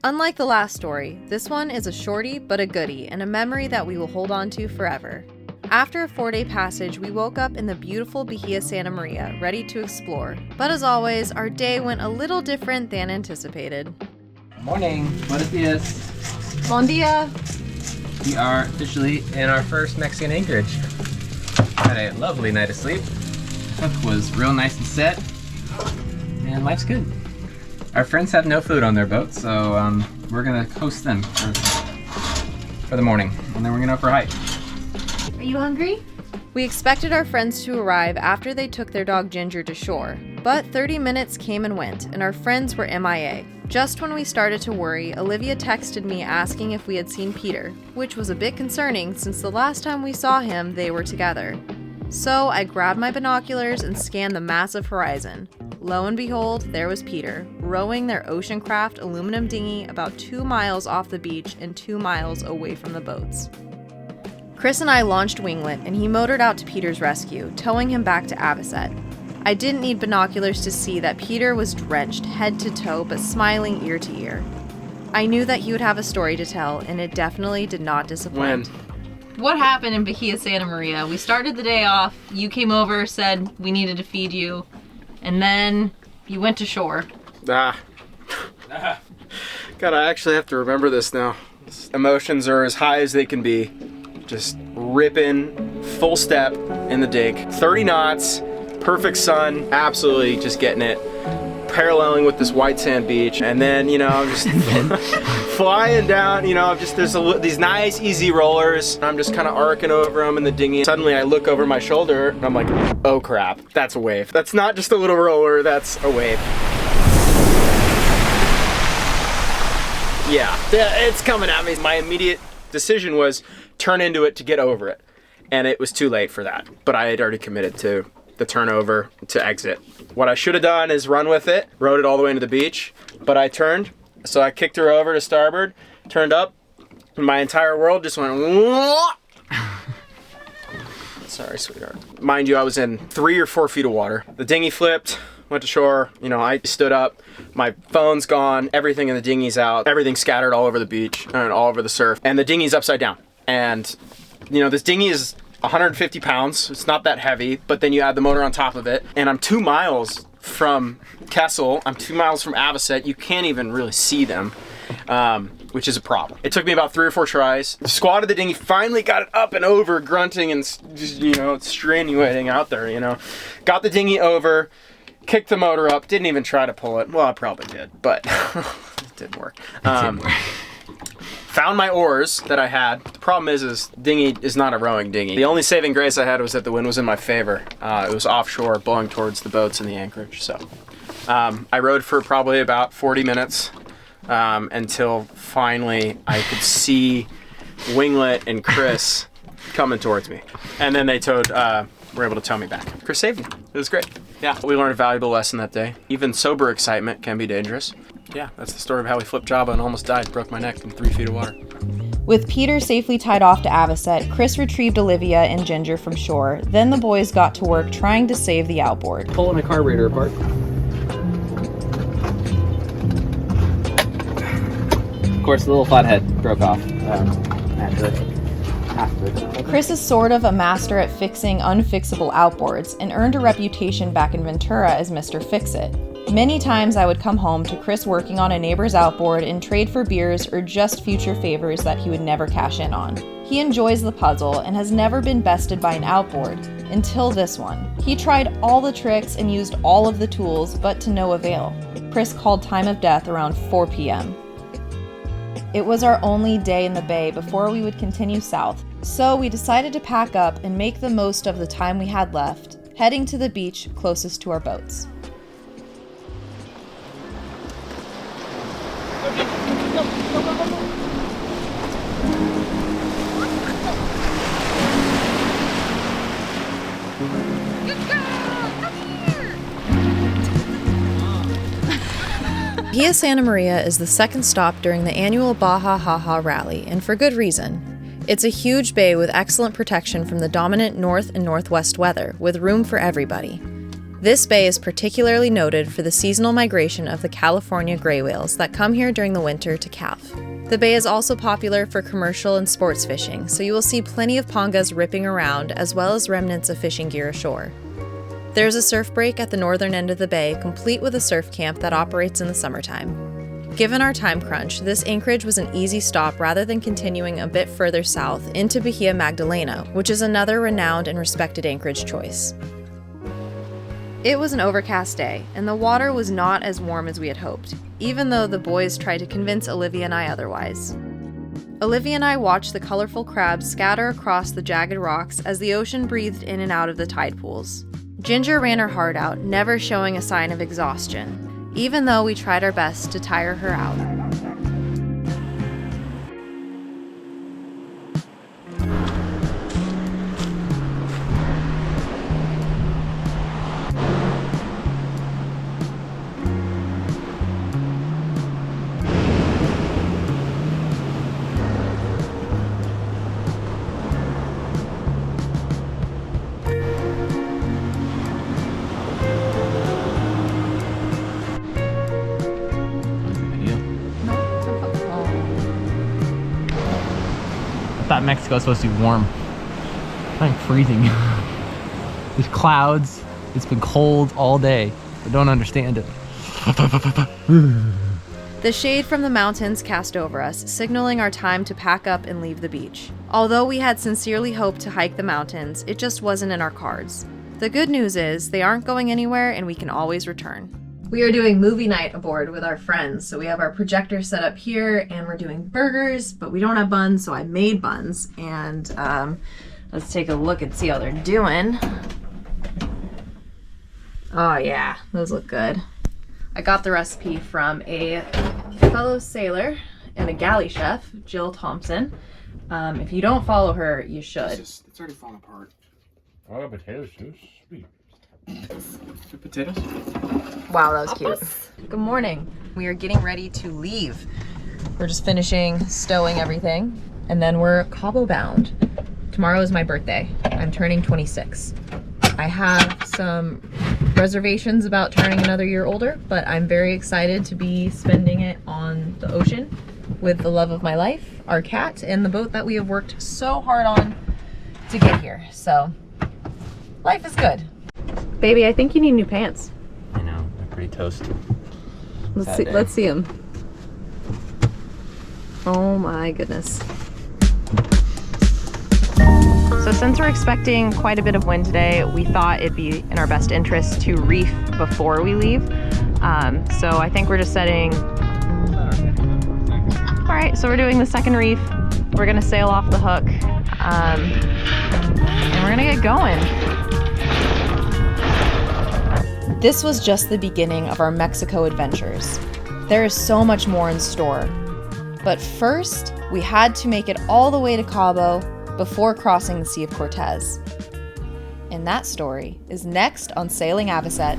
Unlike the last story, this one is a shorty but a goodie and a memory that we will hold on to forever. After a 4-day passage, we woke up in the beautiful Bahia Santa Maria, ready to explore. But as always, our day went a little different than anticipated. Morning, buenos dias. Bon dia. We are officially in our first Mexican anchorage. Had a lovely night of sleep. Hook was real nice and set, and life's good. Our friends have no food on their boat, so we're gonna host them for the morning, and then we're gonna go for a hike. Are you hungry? We expected our friends to arrive after they took their dog Ginger to shore, but 30 minutes came and went, and our friends were MIA. Just when we started to worry, Olivia texted me asking if we had seen Peter, which was a bit concerning since the last time we saw him, they were together. So I grabbed my binoculars and scanned the massive horizon. Lo and behold, there was Peter, rowing their oceancraft aluminum dinghy about 2 miles off the beach and 2 miles away from the boats. Chris and I launched Winglet, and he motored out to Peter's rescue, towing him back to Avocet. I didn't need binoculars to see that Peter was drenched head to toe but smiling ear to ear. I knew that he would have a story to tell, and it definitely did not disappoint. What happened in Bahia Santa Maria? We started the day off, you came over, said we needed to feed you, and then you went to shore. God, I actually have to remember this now. Emotions are as high as they can be. Just ripping, full step in the dig. 30 knots, perfect sun, absolutely just getting it. Paralleling with this white sand beach, and then, I'm just flying down, there's these nice, easy rollers. I'm just kind of arcing over them in the dinghy. Suddenly I look over my shoulder, and I'm like, oh crap, that's a wave. That's not just a little roller, that's a wave. Yeah, it's coming at me. My immediate decision was turn into it to get over it, and it was too late for that. But I had already committed to the turnover to exit. What I should have done is run with it, rode it all the way into the beach, but I turned, so I kicked her over to starboard, turned up, and my entire world just went Sorry, sweetheart. Mind you, I was in 3 or 4 feet of water. The dinghy flipped, went to shore, I stood up, my phone's gone, everything in the dinghy's out, everything's scattered all over the beach and all over the surf, and the dinghy's upside down. And, this dinghy is 150 pounds, it's not that heavy, but then you add the motor on top of it, and I'm 2 miles from Kessel, I'm 2 miles from Avocet, you can't even really see them, which is a problem. It took me about 3 or 4 tries. The squad of the dinghy finally got it up and over, grunting and, strenuating out there, Got the dinghy over, kicked the motor up, didn't even try to pull it. Well, I probably did, but it didn't work. Found my oars that I had. The problem is dinghy is not a rowing dinghy. The only saving grace I had was that the wind was in my favor. It was offshore, blowing towards the boats in the anchorage. So I rowed for probably about 40 minutes until finally I could see Winglet and Chris coming towards me. And then they were able to tow me back. Chris saved me. It was great. Yeah, we learned a valuable lesson that day. Even sober excitement can be dangerous. Yeah, that's the story of how we flipped Java and almost died, broke my neck in 3 feet of water. With Peter safely tied off to Avocet, Chris retrieved Olivia and Ginger from shore. Then the boys got to work trying to save the outboard. Pulling a carburetor apart. Of course, the little flathead broke off afterwards. Chris is sort of a master at fixing unfixable outboards and earned a reputation back in Ventura as Mr. Fix-It. Many times I would come home to Chris working on a neighbor's outboard and trade for beers or just future favors that he would never cash in on. He enjoys the puzzle and has never been bested by an outboard, until this one. He tried all the tricks and used all of the tools, but to no avail. Chris called time of death around 4 p.m. It was our only day in the bay before we would continue south, so we decided to pack up and make the most of the time we had left, heading to the beach closest to our boats. Bahia Santa Maria is the second stop during the annual Baja Ha rally, and for good reason. It's a huge bay with excellent protection from the dominant north and northwest weather, with room for everybody. This bay is particularly noted for the seasonal migration of the California gray whales that come here during the winter to calve. The bay is also popular for commercial and sports fishing, so you will see plenty of pangas ripping around as well as remnants of fishing gear ashore. There's a surf break at the northern end of the bay, complete with a surf camp that operates in the summertime. Given our time crunch, this anchorage was an easy stop rather than continuing a bit further south into Bahia Magdalena, which is another renowned and respected anchorage choice. It was an overcast day, and the water was not as warm as we had hoped, even though the boys tried to convince Olivia and I otherwise. Olivia and I watched the colorful crabs scatter across the jagged rocks as the ocean breathed in and out of the tide pools. Ginger ran her heart out, never showing a sign of exhaustion, even though we tried our best to tire her out. I thought Mexico was supposed to be warm. I'm freezing. There's clouds. It's been cold all day. I don't understand it. The shade from the mountains cast over us, signaling our time to pack up and leave the beach. Although we had sincerely hoped to hike the mountains, it just wasn't in our cards. The good news is they aren't going anywhere and we can always return. We are doing movie night aboard with our friends. So we have our projector set up here and we're doing burgers, but we don't have buns, so I made buns. And let's take a look and see how they're doing. Oh yeah, those look good. I got the recipe from a fellow sailor and a galley chef, Jill Thompson. If you don't follow her, you should. It's already falling apart. Oh, the potatoes too sweet. Two potatoes? Wow, that was cute. Good morning. We are getting ready to leave. We're just finishing stowing everything, and then we're Cabo bound. Tomorrow is my birthday. I'm turning 26. I have some reservations about turning another year older, but I'm very excited to be spending it on the ocean with the love of my life, our cat, and the boat that we have worked so hard on to get here. So, life is good. Baby, I think you need new pants. I know, they're pretty toast. Let's see them. Oh my goodness. So since we're expecting quite a bit of wind today, we thought it'd be in our best interest to reef before we leave. So I think we're just setting... All right, so we're doing the second reef. We're gonna sail off the hook, and we're gonna get going. This was just the beginning of our Mexico adventures. There is so much more in store. But first, we had to make it all the way to Cabo before crossing the Sea of Cortez. And that story is next on Sailing Avocet.